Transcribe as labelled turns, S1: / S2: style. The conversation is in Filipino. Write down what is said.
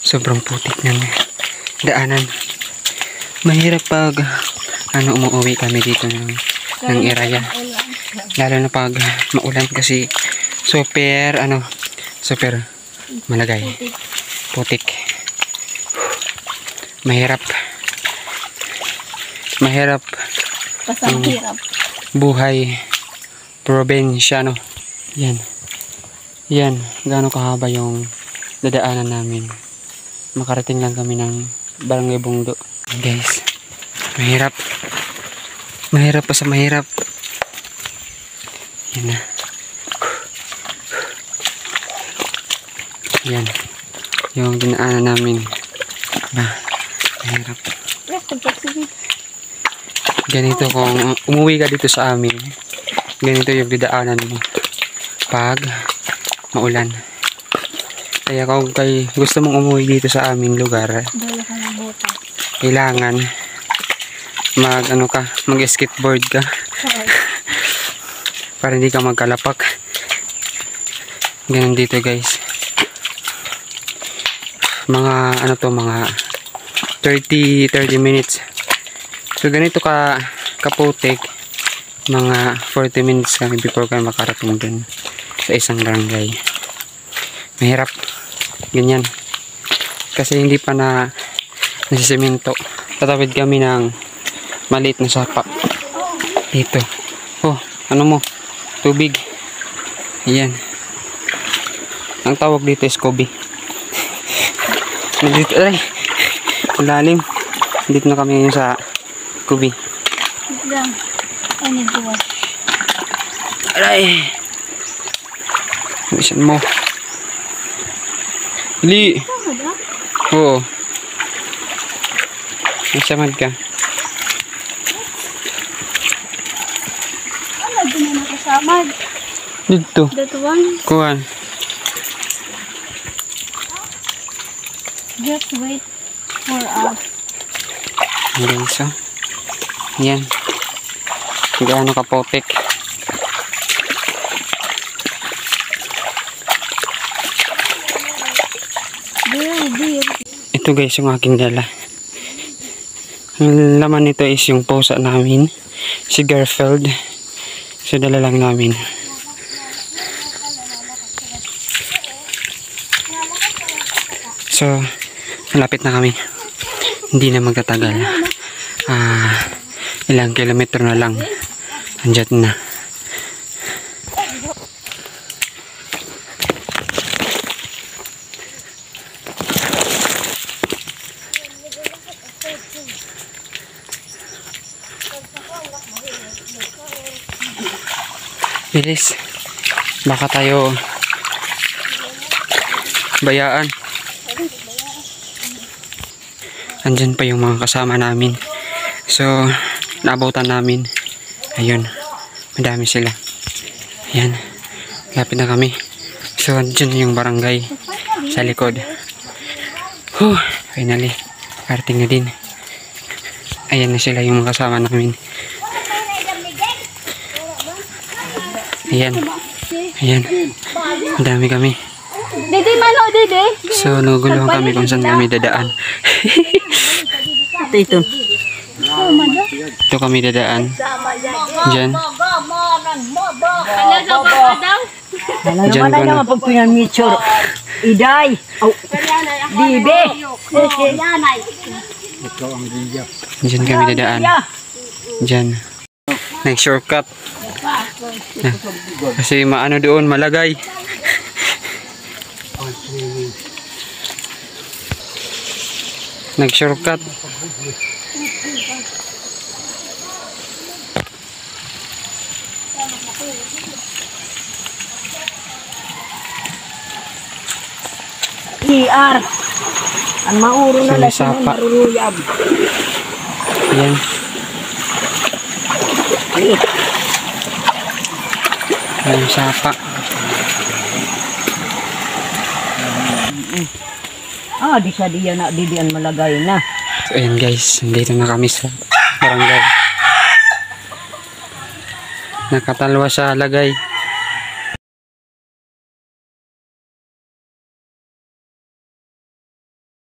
S1: Sobrang putik ng daanan. Mahirap pag umuwi kami dito ng Iraya. Lalo na pag maulan kasi super malagay. Putik. Mahirap.
S2: Pasang hirap.
S1: Buhay probinsya, no? Yan. Gaano kahaba yung dadaanan namin. Makarating lang kami ng Barangay Bungdo. Guys, mahirap. Mahirap pa sa mahirap. Yan na. Yan. Yung dinaanan namin. Mahirap. Ganito kung umuwi ka dito sa amin. Ganito yung didaanan mo pag maulan. Kaya kung gusto mong umuwi dito sa aming lugar, kailangan mag-skateboard ka para hindi ka magkalapak. Ganun dito, guys. Mga 30 minutes. So ganito kaputik, mga 40 minutes kami before ka makarating dun sa isang barangay. Mahirap ganyan kasi hindi pa nasisemento. Tatawid kami ng maliit na sapa dito. Tubig. Ayan, ang tawag dito is Kobe. Dito lalim. Dito na kami ngayon sa Kobe.
S2: I need to wash.
S1: Aray! Bisan mo. Li! Oo. Masamad ka.
S2: Ano din na nakasamad?
S1: Dito.
S2: Dito one.
S1: Kuhan.
S2: Just wait for us.
S1: Hanggang so. Yan. Gaano kapotik. Ito guys yung aking dala. Ang laman nito is yung pusa namin, si Garfield. So dala lang namin. So malapit na kami. Hindi na magtatagal. Ilang kilometro na lang. Andiyan na. Bilis. Baka tayo bayaan. Andyan pa yung mga kasama namin. So, naabutan namin. Ayun. Madami sila. Ayan. Lapit na kami. So, andyan yung barangay sa likod. Finally. Parating na din. Ayan na sila yung mga kasama namin. Ayan. Madami kami.
S2: Dede mano, dede.
S1: So, naguluhan kami kung saan kami dadaan.
S2: Ito.
S1: Ito kami dadaan. Diyan. Diyan ko na.
S3: Pagpinamitsure. Iday. Bibe.
S1: Diyan kami dadaan. Diyan. Nag-shortcut. Kasi maano doon, malagay. Nag-shortcut.
S3: ER. Ang mauro na lang
S1: Sapa.
S3: maruruyab.
S1: Yan. Ang sapa.
S3: Di siya diyan malagay na.
S1: So, ayan guys, dito na kami sa barangay. Nakatalwa sa lagay.